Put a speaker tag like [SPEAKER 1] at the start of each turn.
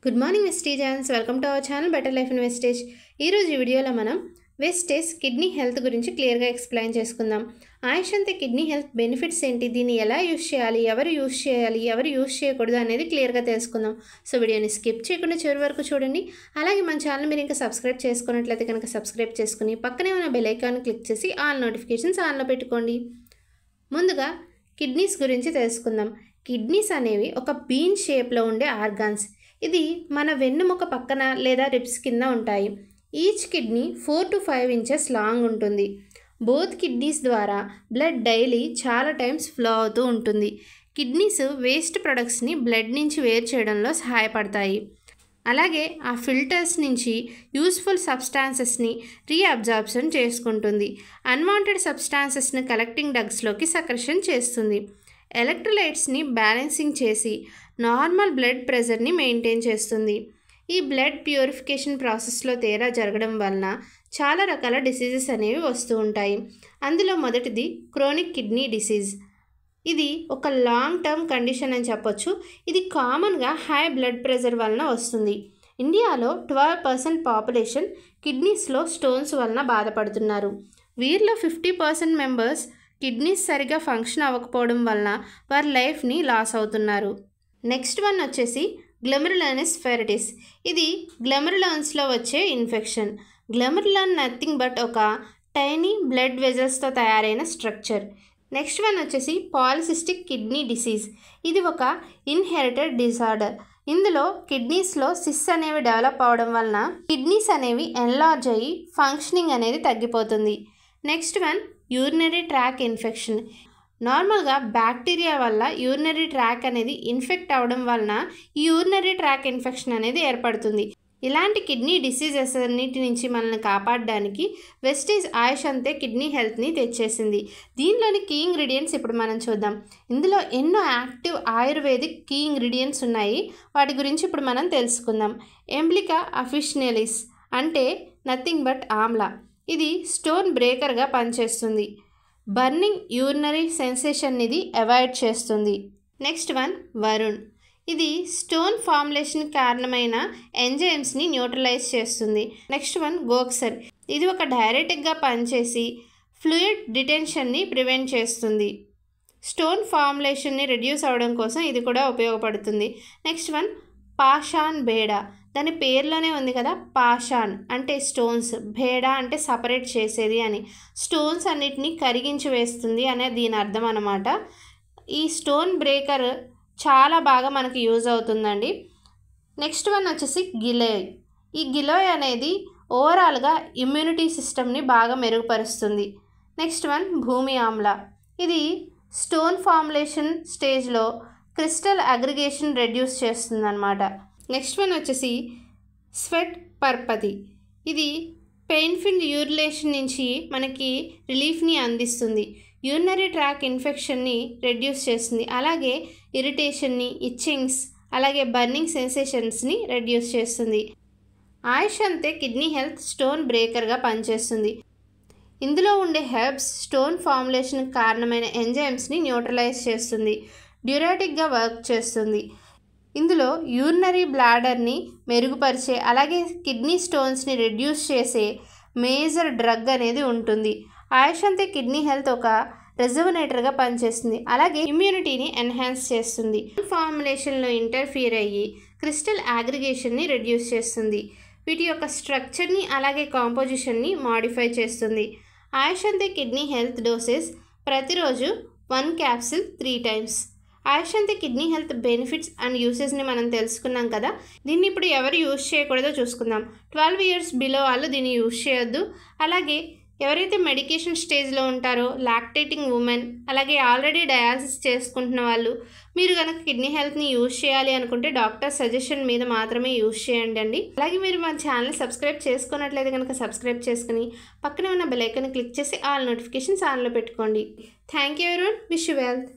[SPEAKER 1] Good morning వెస్టేజన్స్, welcome to our channel better life in wastage. ఈరోజు వీడియోలో మనం వెస్టేజ్ కిడ్నీ హెల్త్ గురించి క్లియర్గా ఎక్స్ప్లెయిన్ చేసుకుందాం. ఆయుషంతే కిడ్నీ హెల్త్ బెనిఫిట్స్ ఏంటి, దీన్ని ఎలా యూజ్ చేయాలి, ఎవరు యూజ్ చేయకూడదు అనేది క్లియర్గా తెలుసుకుందాం. సో వీడియోని స్కిప్ చేయకుండా చివరి వరకు చూడండి. అలాగే మన ఛానల్ మీరు ఇంకా సబ్స్క్రైబ్ చేసుకున్నట్లయితే కనుక సబ్స్క్రైబ్ చేసుకుని పక్కనే ఉన్న బెల్ ఐకాన్ క్లిక్ చేసి ఆల్ నోటిఫికేషన్స్ ఆన్లో పెట్టుకోండి. ముందుగా కిడ్నీస్ గురించి తెలుసుకుందాం. కిడ్నీస్ అనేవి ఒక బీన్ షేప్లో ఉండే ఆర్గాన్స్. ఇది మన వెన్నుముక పక్కన లేదా రిబ్స్ కింద ఉంటాయి. Each kidney 4 to 5 inches long ఉంటుంది. బోత్ కిడ్నీస్ ద్వారా బ్లడ్ డైలీ చాలా టైమ్స్ ఫ్లో అవుతూ ఉంటుంది. కిడ్నీస్ వేస్ట్ ప్రొడక్ట్స్ని బ్లడ్ నుంచి వేరు చేయడంలో సహాయపడతాయి. అలాగే ఆ ఫిల్టర్స్ నుంచి యూస్ఫుల్ సబ్స్టాన్సెస్ని రీఅబ్జార్ప్షన్ చేసుకుంటుంది. అన్వాంటెడ్ సబ్స్టాన్సెస్ని కలెక్టింగ్ డగ్స్లోకి సక్రెషన్ చేస్తుంది. ఎలక్ట్రోలైట్స్ని బ్యాలెన్సింగ్ చేసి నార్మల్ బ్లడ్ ప్రెషర్ని మెయింటైన్ చేస్తుంది. ఈ బ్లడ్ ప్యూరిఫికేషన్ ప్రాసెస్లో తేడా జరగడం వలన చాలా రకాల డిసీజెస్ అనేవి వస్తూ ఉంటాయి. అందులో మొదటిది క్రోనిక్ కిడ్నీ డిసీజ్. ఇది ఒక లాంగ్ టర్మ్ కండిషన్ అని చెప్పొచ్చు. ఇది కామన్గా హై బ్లడ్ ప్రెషర్ వలన వస్తుంది. ఇండియాలో 12% పాపులేషన్ కిడ్నీస్లో స్టోన్స్ వలన బాధపడుతున్నారు. వీరిలో 50% మెంబర్స్ కిడ్నీస్ సరిగా ఫంక్షన్ అవ్వకపోవడం వలన వారి లైఫ్ని లాస్ అవుతున్నారు. నెక్స్ట్ వన్ వచ్చేసి గ్లోమెరులోనెఫ్రైటిస్. ఇది గ్లోమెరులోన్స్లో వచ్చే ఇన్ఫెక్షన్. గ్లోమెరులోన్ నథింగ్ బట్ ఒక టైనీ బ్లడ్ వెజల్స్తో తయారైన స్ట్రక్చర్. నెక్స్ట్ వన్ వచ్చేసి పాలిసిస్టిక్ కిడ్నీ డిసీజ్. ఇది ఒక ఇన్హెరిటెడ్ డిసార్డర్. ఇందులో కిడ్నీస్లో సిస్ అనేవి డెవలప్ అవడం వలన కిడ్నీస్ అనేవి ఎన్లార్జ్ అయ్యి ఫంక్షనింగ్ అనేది తగ్గిపోతుంది. Next one urinary tract infection. నార్మల్గా బ్యాక్టీరియా వల్ల యూరినరీ ట్రాక్ అనేది ఇన్ఫెక్ట్ అవ్వడం వలన ఈ యూరినరీ ట్రాక్ ఇన్ఫెక్షన్ అనేది ఏర్పడుతుంది. ఇలాంటి కిడ్నీ డిసీజెస్ అన్నిటి నుంచి మనల్ని కాపాడడానికి వెస్టేజ్ ఆయుషంతే కిడ్నీ హెల్త్ని తెచ్చేసింది. దీనిలోని కీ ఇంగ్రీడియంట్స్ ఇప్పుడు మనం చూద్దాం. ఇందులో ఎన్నో యాక్టివ్ ఆయుర్వేదిక్ కీ ఇంగ్రీడియంట్స్ ఉన్నాయి. వాటి గురించి ఇప్పుడు మనం తెలుసుకుందాం. ఎంబ్లికా అఫిషియలిస్ అంటే నథింగ్ బట్ ఆమ్లా. ఇది స్టోన్ బ్రేకర్గా పనిచేస్తుంది. బర్నింగ్ యూరినరీ సెన్సేషన్ ఇది అవాయిడ్ చేస్తుంది. Next one Varun. ఇది స్టోన్ ఫార్ములేషన్ కారణమైన ఎంజైమ్స్ని న్యూట్రలైజ్ చేస్తుంది. నెక్స్ట్ వన్ గోక్సర్. ఇది ఒక డైరెటిక్గా పనిచేసి ఫ్లూయిడ్ డిటెన్షన్ని ప్రివెంట్ చేస్తుంది. స్టోన్ ఫార్ములేషన్ని రెడ్యూస్ అవ్వడం కోసం ఇది కూడా ఉపయోగపడుతుంది. Next one Pashan Bheda. దాని పేరులోనే ఉంది కదా, పాషాన్ అంటే స్టోన్స్, బేడా అంటే సపరేట్ చేసేది అని. స్టోన్స్ అన్నిటినీ కరిగించి వేస్తుంది అనే దీని అర్థం అన్నమాట. ఈ స్టోన్ బ్రేకర్ చాలా బాగా మనకి యూజ్ అవుతుందండి. నెక్స్ట్ వన్ వచ్చేసి గిలోయ్. ఈ గిలోయ్ అనేది ఓవరాల్గా ఇమ్యూనిటీ సిస్టమ్ని బాగా మెరుగుపరుస్తుంది. నెక్స్ట్ వన్ భూమి ఆమ్లా. ఇది స్టోన్ ఫార్ములేషన్ స్టేజ్లో క్రిస్టల్ అగ్రిగేషన్ రెడ్యూస్ చేస్తుంది అన్నమాట. నెక్స్ట్ వన్ వచ్చేసి స్వెట్ పర్పతి. ఇది పెయిన్ఫుల్ యూరినేషన్ నుంచి మనకి రిలీఫ్ని అందిస్తుంది. యూరినరీ ట్రాక్ ఇన్ఫెక్షన్ని రెడ్యూస్ చేస్తుంది. అలాగే ఇరిటేషన్ని, ఇచ్చింగ్స్, అలాగే బర్నింగ్ సెన్సేషన్స్ని రెడ్యూస్ చేస్తుంది. ఆయుషంతే కిడ్నీ హెల్త్ స్టోన్ బ్రేకర్గా పనిచేస్తుంది. ఇందులో ఉండే హెర్బ్స్ స్టోన్ ఫార్ములేషన్కి కారణమైన ఎంజైమ్స్ని న్యూట్రలైజ్ చేస్తుంది. డ్యూరాటిక్గా వర్క్ చేస్తుంది. ఇందులో యూరినరీ బ్లాడర్ని మెరుగుపరిచే అలాగే కిడ్నీ స్టోన్స్ని రెడ్యూస్ చేసే మేజర్ డ్రగ్ అనేది ఉంటుంది. ఆయుషంతే కిడ్నీ హెల్త్ ఒక రెజువనేటర్గా పనిచేస్తుంది. అలాగే ఇమ్యూనిటీని ఎన్హాన్స్ చేస్తుంది. ఫార్ములేషన్లో ఇంటర్ఫియర్ అయ్యి క్రిస్టల్ అగ్రిగేషన్ని రెడ్యూస్ చేస్తుంది. వీటి యొక్క స్ట్రక్చర్ని అలాగే కాంపోజిషన్ని మాడిఫై చేస్తుంది. ఆయుషంతే కిడ్నీ హెల్త్ డోసెస్ ప్రతిరోజు 1 capsule 3 times. ఆయుషంతే కిడ్నీ హెల్త్ బెనిఫిట్స్ అండ్ యూసెస్ని మనం తెలుసుకున్నాం కదా. దీన్ని ఇప్పుడు ఎవరు యూజ్ చేయకూడదో చూసుకుందాం. 12 years బిలో వాళ్ళు దీన్ని యూజ్ చేయొద్దు. అలాగే ఎవరైతే మెడికేషన్ స్టేజ్లో ఉంటారో, లాక్టేటింగ్ ఉమెన్, అలాగే ఆల్రెడీ డయాలసిస్ చేసుకుంటున్న వాళ్ళు, మీరు కనుక కిడ్నీ హెల్త్ని యూజ్ చేయాలి అనుకుంటే డాక్టర్ సజెషన్ మీద మాత్రమే యూజ్ చేయండి అండి. అలాగే మీరు మన ఛానల్ సబ్స్క్రైబ్ చేసుకున్నట్లయితే కనుక సబ్స్క్రైబ్ చేసుకుని పక్కనే ఉన్న బెల్ ఐకాన్ క్లిక్ చేసి ఆల్ నోటిఫికేషన్స్ ఆన్లో పెట్టుకోండి. Thank you everyone. Wish you wealth.